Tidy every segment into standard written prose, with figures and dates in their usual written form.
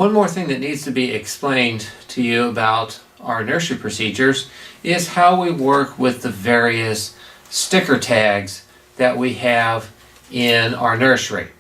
One more thing that needs to be explained to you about our nursery procedures is how we work with the various sticker tags that we have in our nursery.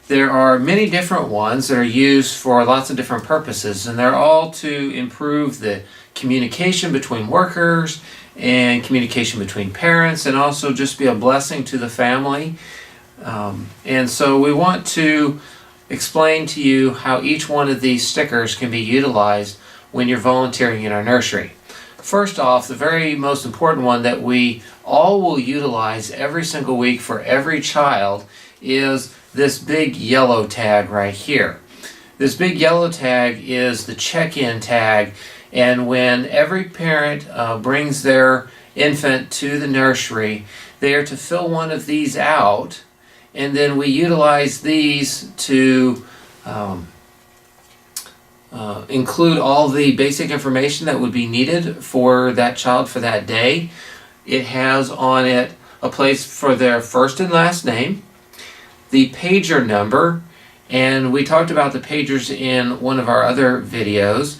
There are many different ones that are used for lots of different purposes, and they're all to improve the communication between workers and communication between parents, and also just be a blessing to the family. And so we want to explain to you how each one of these stickers can be utilized when you're volunteering in our nursery. First off, the very most important one that we all will utilize every single week for every child is this big yellow tag right here. This big yellow tag is the check-in tag, and when every parent brings their infant to the nursery, they are to fill one of these out, and then we utilize these to include all the basic information that would be needed for that child for that day. It has on it a place for their first and last name, the pager number, and we talked about the pagers in one of our other videos.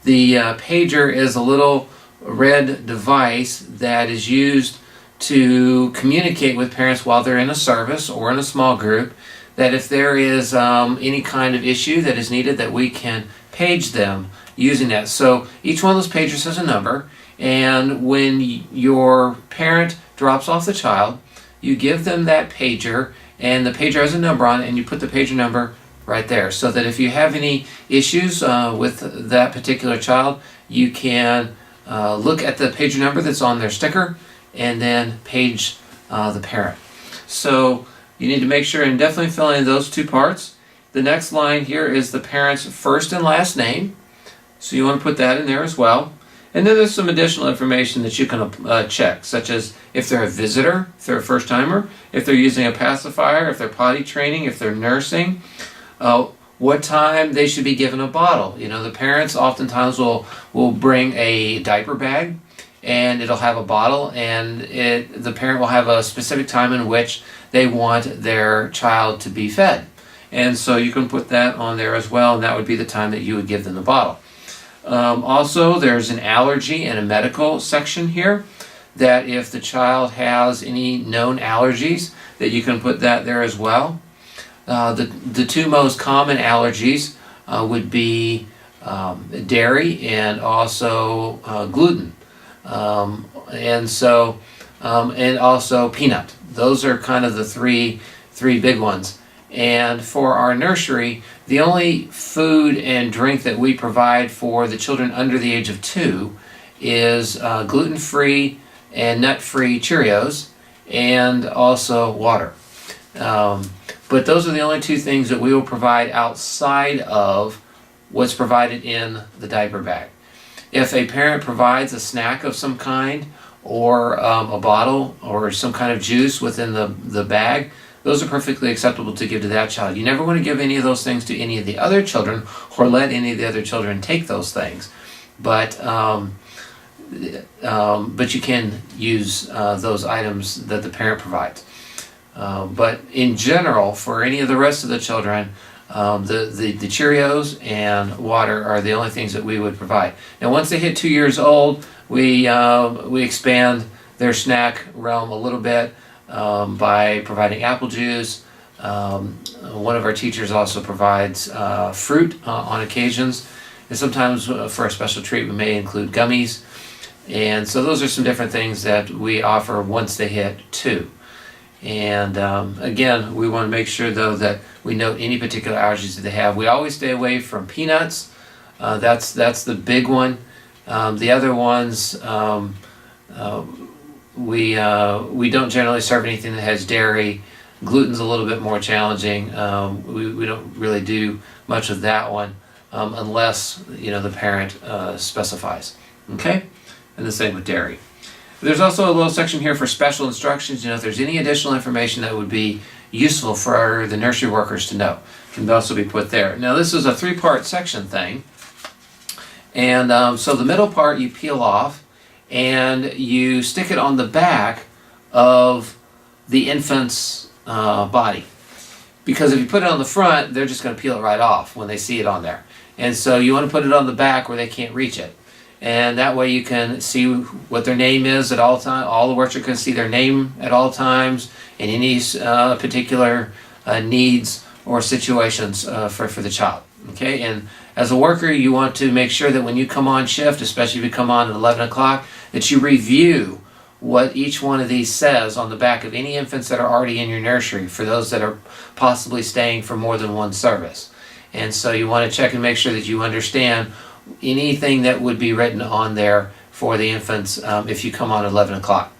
The pager is a little red device that is used to communicate with parents while they're in a service or in a small group, that if there is any kind of issue that is needed, that we can page them using that. So each one of those pagers has a number, and when your parent drops off the child, you give them that pager, and the pager has a number on it, and you put the pager number right there, so that if you have any issues with that particular child, you can look at the pager number that's on their sticker and then page the parent. So you need to make sure and definitely fill in those two parts. The next line here is the parent's first and last name, so you want to put that in there as well. And then there's some additional information that you can check, such as if they're a visitor, if they're a first-timer, if they're using a pacifier, if they're potty training, if they're nursing, what time they should be given a bottle. You know, the parents oftentimes will bring a diaper bag, and it'll have a bottle, and the parent will have a specific time in which they want their child to be fed. And so you can put that on there as well, and that would be the time that you would give them the bottle. Also, there's an allergy and a medical section here, that if the child has any known allergies, that you can put that there as well. The two most common allergies would be dairy and also gluten, and also peanut. Those are kind of the three big ones. And for our nursery, the only food and drink that we provide for the children under the age of 2 is gluten-free and nut-free Cheerios, and also water. But those are the only two things that we will provide outside of what's provided in the diaper bag. If a parent provides a snack of some kind, or a bottle, or some kind of juice within the bag, those are perfectly acceptable to give to that child. You never want to give any of those things to any of the other children, or let any of the other children take those things. But you can use those items that the parent provides. But in general, for any of the rest of the children, the Cheerios and water are the only things that we would provide. Now, once they hit 2 years old, we expand their snack realm a little bit by providing apple juice. One of our teachers also provides fruit on occasions, and sometimes for a special treat we may include gummies. And so those are some different things that we offer once they hit 2. And again, we want to make sure though that we note any particular allergies that they have. We always stay away from peanuts. That's the big one. The other ones, we don't generally serve anything that has dairy. Gluten's a little bit more challenging. We don't really do much of that one unless the parent specifies. Okay, and the same with dairy. There's also a little section here for special instructions. If there's any additional information that would be useful for the nursery workers to know, can also be put there. Now, this is a 3-part section thing, and so the middle part you peel off and you stick it on the back of the infant's body, because if you put it on the front, they're just going to peel it right off when they see it on there. And so you want to put it on the back where they can't reach it. And that way you can see what their name is at all times. All the workers can see their name at all times and any particular needs or situations for the child. Okay, and as a worker, you want to make sure that when you come on shift, especially if you come on at 11 o'clock, that you review what each one of these says on the back of any infants that are already in your nursery, for those that are possibly staying for more than one service. And so you want to check and make sure that you understand anything that would be written on there for the infants if you come on at 11 o'clock.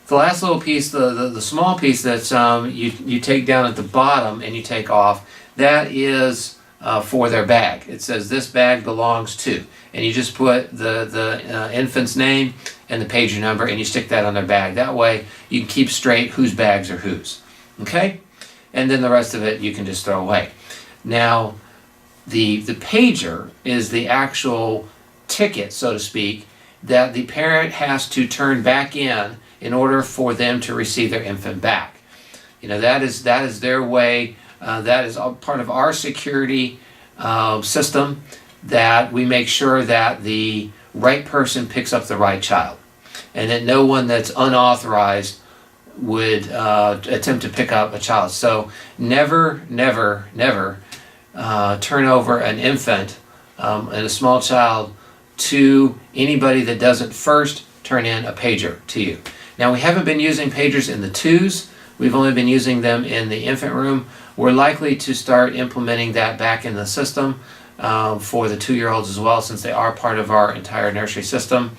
The last little piece, the small piece that you take down at the bottom and you take off, that is for their bag. It says this bag belongs to, and you just put the infant's name and the pager number and you stick that on their bag. That way you can keep straight whose bags are whose. Okay? And then the rest of it you can just throw away. Now, the pager is the actual ticket, so to speak, that the parent has to turn back in order for them to receive their infant back. You know, that is their way. That is part of our security system, that we make sure that the right person picks up the right child, and that no one that's unauthorized would attempt to pick up a child. So never, never, never turn over an infant and a small child to anybody that doesn't first turn in a pager to you. Now, we haven't been using pagers in the twos. We've only been using them in the infant room. We're likely to start implementing that back in the system for the 2-year-olds as well, since they are part of our entire nursery system.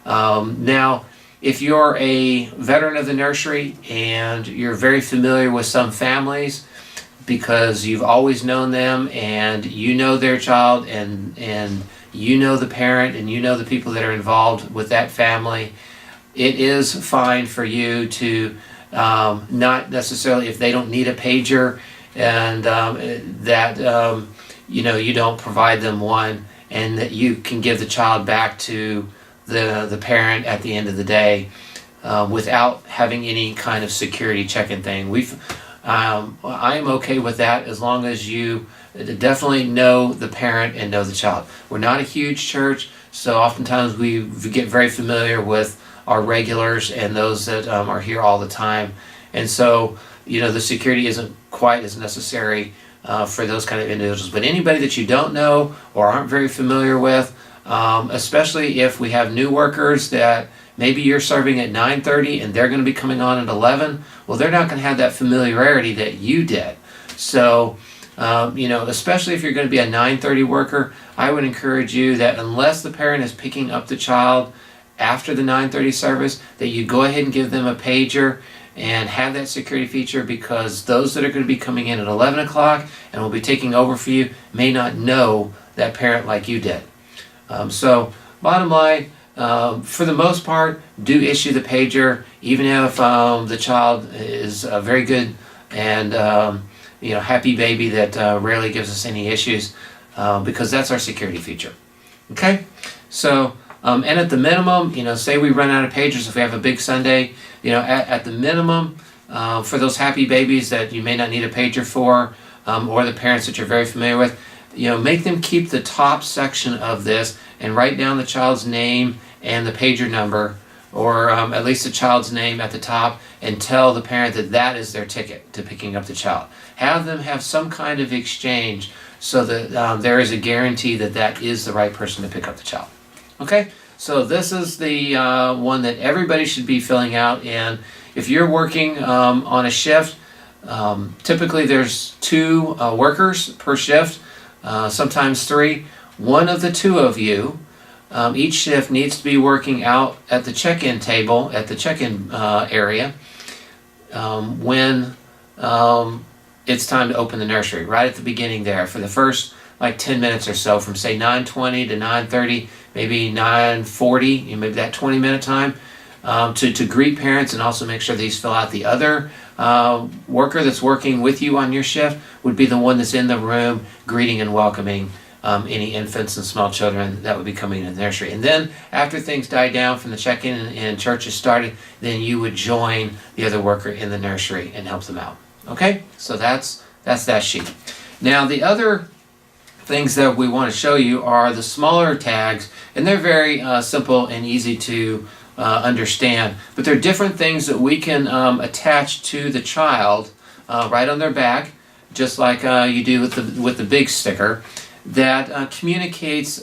Now, if you're a veteran of the nursery and you're very familiar with some families because you've always known them and you know their child and you know the parent and you know the people that are involved with that family, it is fine for you to not necessarily, if they don't need a pager and you don't provide them one, and that you can give the child back to the parent at the end of the day without having any kind of security check-in thing. I am okay with that as long as you definitely know the parent and know the child. We're not a huge church, so oftentimes we get very familiar with our regulars and those that are here all the time. And so, the security isn't quite as necessary for those kind of individuals. But anybody that you don't know or aren't very familiar with, especially if we have new workers that maybe you're serving at 9:30 and they're going to be coming on at 11, well, they're not going to have that familiarity that you did. So, especially if you're going to be a 9:30 worker, I would encourage you that unless the parent is picking up the child after the 9:30 service, that you go ahead and give them a pager and have that security feature, because those that are going to be coming in at 11 o'clock and will be taking over for you may not know that parent like you did. So bottom line, for the most part, do issue the pager, even if the child is a very good and happy baby that rarely gives us any issues, because that's our security feature. Okay? So and at the minimum, say we run out of pagers if we have a big Sunday, at the minimum, for those happy babies that you may not need a pager for, or the parents that you're very familiar with, make them keep the top section of this and write down the child's name and the pager number, or at least the child's name at the top, and tell the parent that that is their ticket to picking up the child. Have them have some kind of exchange so that there is a guarantee that that is the right person to pick up the child. Okay, so this is the one that everybody should be filling out. And if you're working on a shift, typically there's 2 workers per shift, sometimes 3. One of the 2 of you, each shift needs to be working out at the check-in table, at the check-in area, when it's time to open the nursery, right at the beginning there, for the first 10 minutes or so, from say 9:20 to 9:30, maybe 9:40, maybe that 20-minute time, to greet parents and also make sure these fill out. The other worker that's working with you on your shift would be the one that's in the room greeting and welcoming any infants and small children that would be coming in the nursery. And then after things die down from the check-in and church is started, then you would join the other worker in the nursery and help them out. Okay, so that's that sheet. Now the other things that we want to show you are the smaller tags, and they're very simple and easy to understand. But they're different things that we can attach to the child right on their back, just like you do with the big sticker, that communicates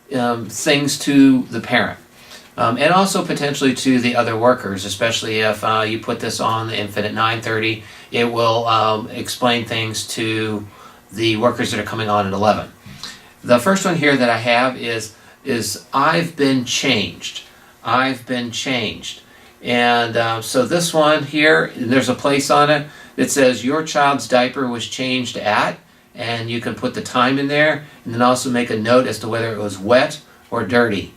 things to the parent. And also potentially to the other workers, especially if you put this on the infant at 9:30, it will explain things to the workers that are coming on at 11. The first one here that I have is I've been changed. I've been changed. And so this one here, there's a place on it that says your child's diaper was changed at, and you can put the time in there, and then also make a note as to whether it was wet or dirty.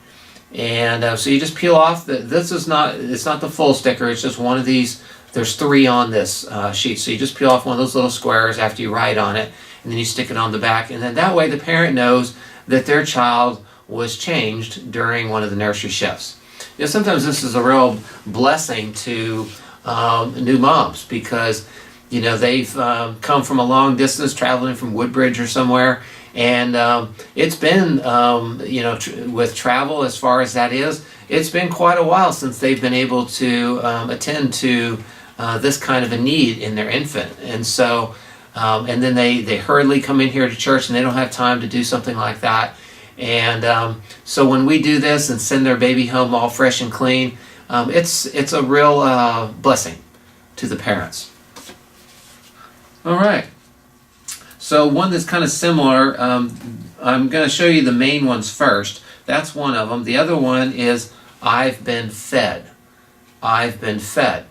And so you just peel off it's not the full sticker, it's just one of these. There's 3 on this sheet, so you just peel off one of those little squares after you write on it, and then you stick it on the back, and then that way the parent knows that their child was changed during one of the nursery shifts. You know, sometimes this is a real blessing to new moms, because you know they've come from a long distance, traveling from Woodbridge or somewhere, and it's been with travel as far as that is, it's been quite a while since they've been able to attend to this kind of a need in their infant. And so and then they hurriedly come in here to church, and they don't have time to do something like that. And so when we do this and send their baby home all fresh and clean, it's a real blessing to the parents. All right. So one that's kind of similar, I'm going to show you the main ones first. That's one of them. The other one is I've been fed. I've been fed.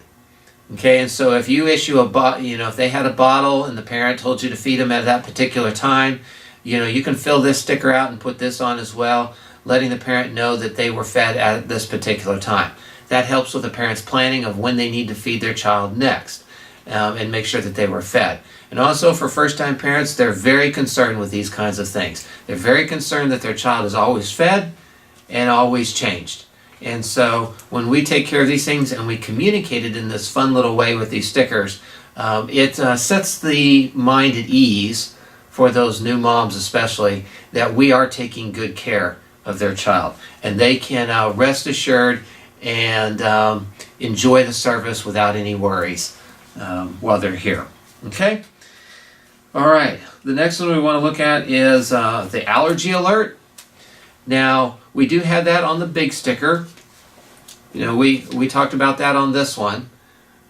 Okay, and so if you issue if they had a bottle and the parent told you to feed them at that particular time, you can fill this sticker out and put this on as well, letting the parent know that they were fed at this particular time. That helps with the parent's planning of when they need to feed their child next, and make sure that they were fed. And also for first-time parents, they're very concerned with these kinds of things. They're very concerned that their child is always fed and always changed. And so when we take care of these things and we communicate it in this fun little way with these stickers, it sets the mind at ease for those new moms especially, that we are taking good care of their child. And they can rest assured and enjoy the service without any worries while they're here. Okay? All right, the next one we want to look at is the allergy alert. Now, we do have that on the big sticker. We talked about that on this one.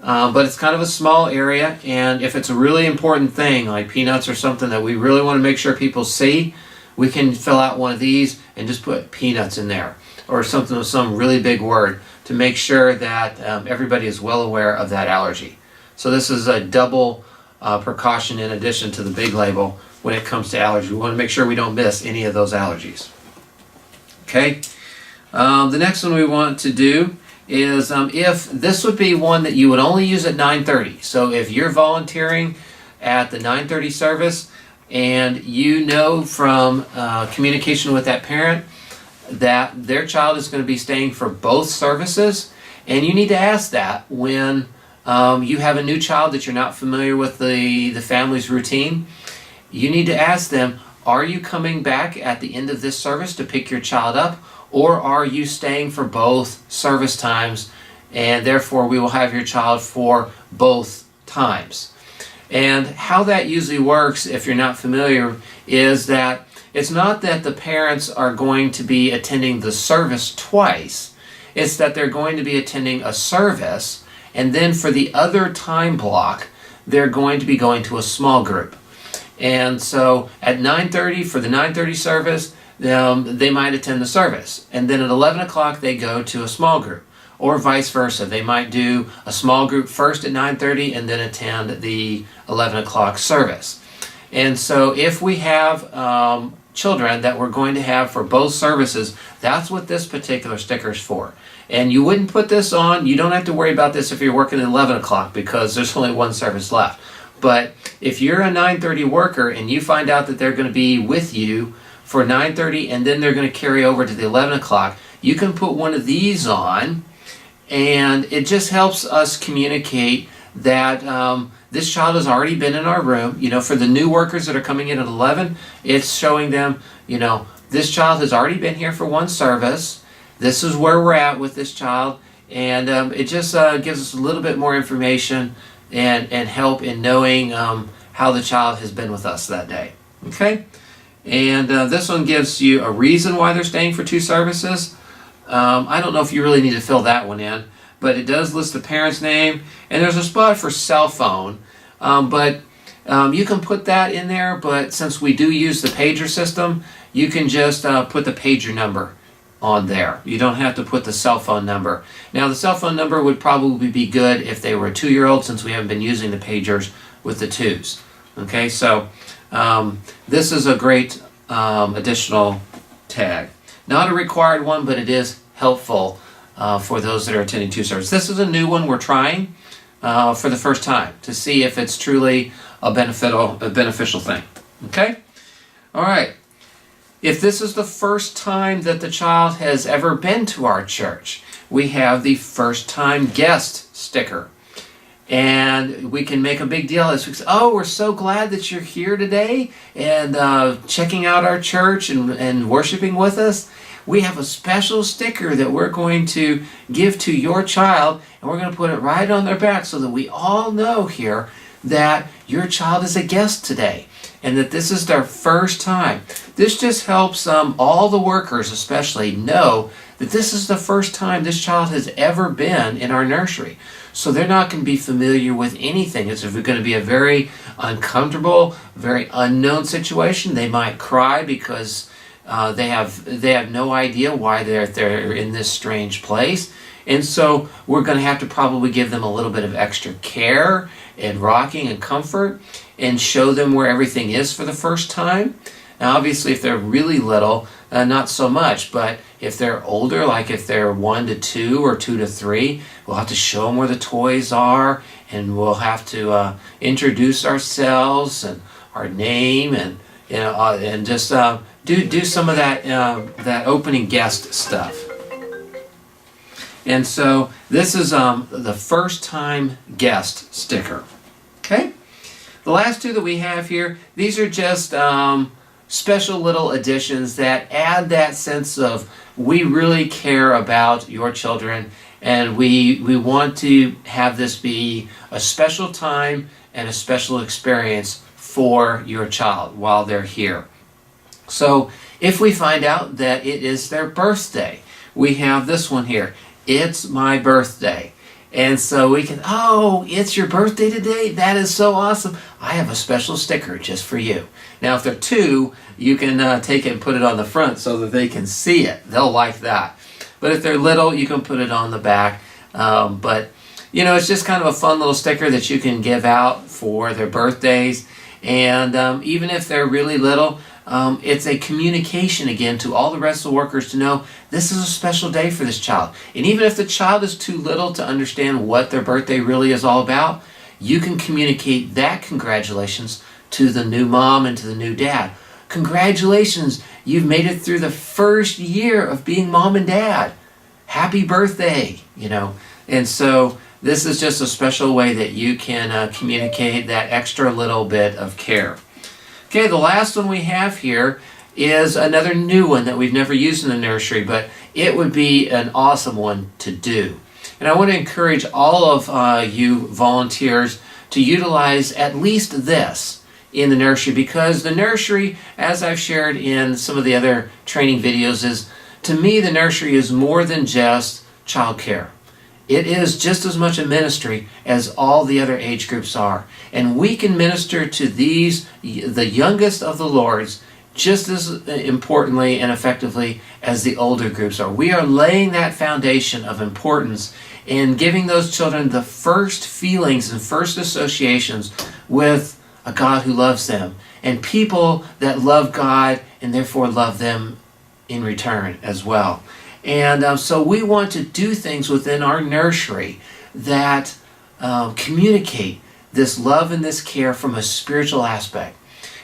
But it's kind of a small area, and if it's a really important thing, like peanuts or something that we really want to make sure people see, we can fill out one of these and just put peanuts in there, or something with some really big word to make sure that everybody is well aware of that allergy. So this is a double precaution in addition to the big label when it comes to allergy. We want to make sure we don't miss any of those allergies. Okay, the next one we want to do is if this would be one that you would only use at 9:30. So if you're volunteering at the 9:30 service and you know from communication with that parent that their child is going to be staying for both services, and you need to ask that when you have a new child that you're not familiar with the family's routine, you need to ask them, are you coming back at the end of this service to pick your child up, or are you staying for both service times, and therefore we will have your child for both times? And how that usually works, if you're not familiar, is that it's not that the parents are going to be attending the service twice. It's that they're going to be attending a service, and then for the other time block, they're going to be going to a small group. And so at 9:30 for the 9:30 service, they might attend the service. And then at 11 o'clock, they go to a small group. Or vice versa. They might do a small group first at 9:30 and then attend the 11 o'clock service. And so if we have children that we're going to have for both services, that's what this particular sticker is for. And you wouldn't put this on, you don't have to worry about this if you're working at 11 o'clock because there's only one service left. But if you're a 9:30 worker and you find out that they're going to be with you for 9:30 and then they're going to carry over to the 11 o'clock, you can put one of these on, and it just helps us communicate that this child has already been in our room. You know, for the new workers that are coming in at 11, it's showing them, you know, this child has already been here for one service. This is where we're at with this child. And it just gives us a little bit more information and help in knowing how the child has been with us that day. Okay? And this one gives you a reason why they're staying for 2 services. I don't know if you really need to fill that one in, but it does list the parent's name, and there's a spot for cell phone, but you can put that in there, but since we do use the pager system, you can just put the pager number on there. You don't have to put the cell phone number. Now, the cell phone number would probably be good if they were a 2-year-old, since we haven't been using the pagers with the 2s. Okay, so this is a great additional tag. Not a required one, but it is helpful for those that are attending 2 services. This is a new one we're trying for the first time to see if it's truly a beneficial thing. Okay? All right. If this is the first time that the child has ever been to our church, we have the first time guest sticker. And we can make a big deal as we say, oh, we're so glad that you're here today and checking out our church and worshiping with us. We have a special sticker that we're going to give to your child, and we're going to put it right on their back so that we all know here that your child is a guest today and that this is their first time. This just helps all the workers especially know that this is the first time this child has ever been in our nursery. So they're not going to be familiar with anything. It's going to be a very uncomfortable, very unknown situation. They might cry because they have no idea why they're in this strange place. And so we're going to have to probably give them a little bit of extra care and rocking and comfort and show them where everything is for the first time. Now, obviously, if they're really little, not so much, but if they're older, like if they're 1 to 2 or 2 to 3, we'll have to show them where the toys are, and we'll have to introduce ourselves and our name, and and just do some of that opening guest stuff. And so this is the first time guest sticker. Okay, the last 2 that we have here, these are just special little additions that add that sense of we really care about your children, and we want to have this be a special time and a special experience for your child while they're here. So if we find out that it is their birthday, we have this one here. It's my birthday. And so we can, oh, it's your birthday today? That is so awesome. I have a special sticker just for you. Now, if they're 2, you can take it and put it on the front so that they can see it. They'll like that. But if they're little, you can put it on the back. But, it's just kind of a fun little sticker that you can give out for their birthdays. And even if they're really little, it's a communication again to all the rest of the workers to know this is a special day for this child. And even if the child is too little to understand what their birthday really is all about, you can communicate that congratulations to the new mom and to the new dad. Congratulations, you've made it through the first year of being mom and dad. Happy birthday, And so this is just a special way that you can communicate that extra little bit of care. Okay, the last one we have here is another new one that we've never used in the nursery, but it would be an awesome one to do. And I want to encourage all of you volunteers to utilize at least this in the nursery, because the nursery, as I've shared in some of the other training videos, is, to me, the nursery is more than just childcare. It is just as much a ministry as all the other age groups are. And we can minister to these, the youngest of the Lord's, just as importantly and effectively as the older groups are. We are laying that foundation of importance in giving those children the first feelings and first associations with a God who loves them, and people that love God and therefore love them in return as well. And so we want to do things within our nursery that communicate this love and this care from a spiritual aspect.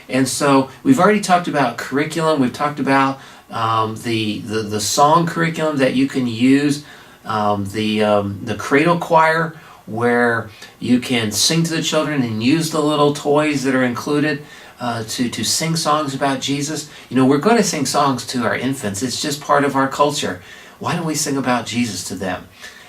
And so we've already talked about curriculum. We've talked about the song curriculum that you can use, the cradle choir, where you can sing to the children and use the little toys that are included to sing songs about Jesus. You know, we're going to sing songs to our infants. It's just part of our culture. Why don't we sing about Jesus to them?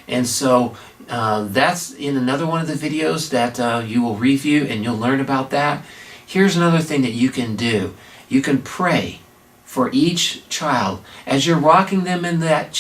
And so that's in another one of the videos that you will review, and you'll learn about that. Here's another thing that you can do. You can pray for each child. As you're rocking them in that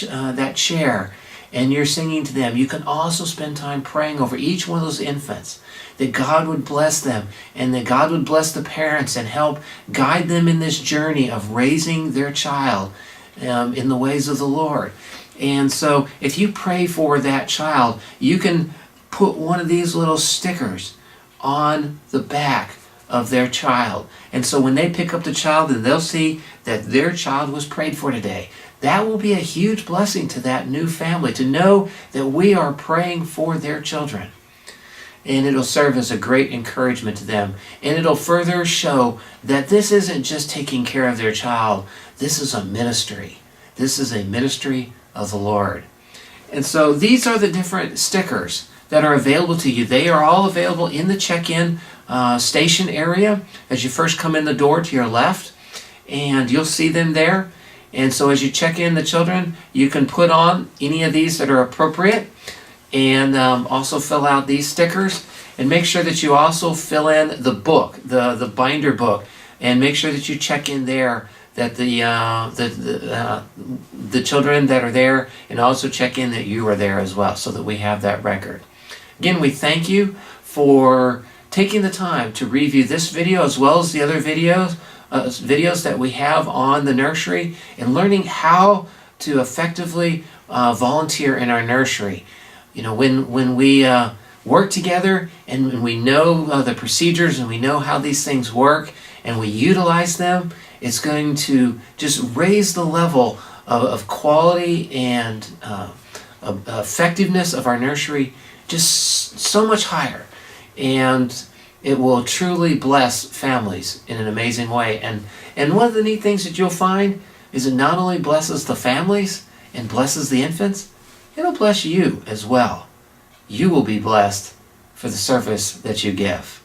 chair and you're singing to them, you can also spend time praying over each one of those infants, that God would bless them and that God would bless the parents and help guide them in this journey of raising their child in the ways of the Lord. And so if you pray for that child, you can put one of these little stickers on the back of their child. And so when they pick up the child, and they'll see that their child was prayed for today. That will be a huge blessing to that new family, to know that we are praying for their children. And it'll serve as a great encouragement to them. And it'll further show that this isn't just taking care of their child. This is a ministry. This is a ministry of the Lord. And so these are the different stickers that are available to you. They are all available in the check-in station area as you first come in the door to your left, and you'll see them there. And so as you check in the children, you can put on any of these that are appropriate, and also fill out these stickers, and make sure that you also fill in the book, the binder book, and make sure that you check in there that the children that are there, and also check in that you are there as well, so that we have that record. Again, we thank you for taking the time to review this video as well as the other videos that we have on the nursery, and learning how to effectively volunteer in our nursery. You know, when we work together and we know the procedures and we know how these things work and we utilize them, it's going to just raise the level of quality and of effectiveness of our nursery just so much higher. And it will truly bless families in an amazing way. And one of the neat things that you'll find is it not only blesses the families and blesses the infants, it'll bless you as well. You will be blessed for the service that you give.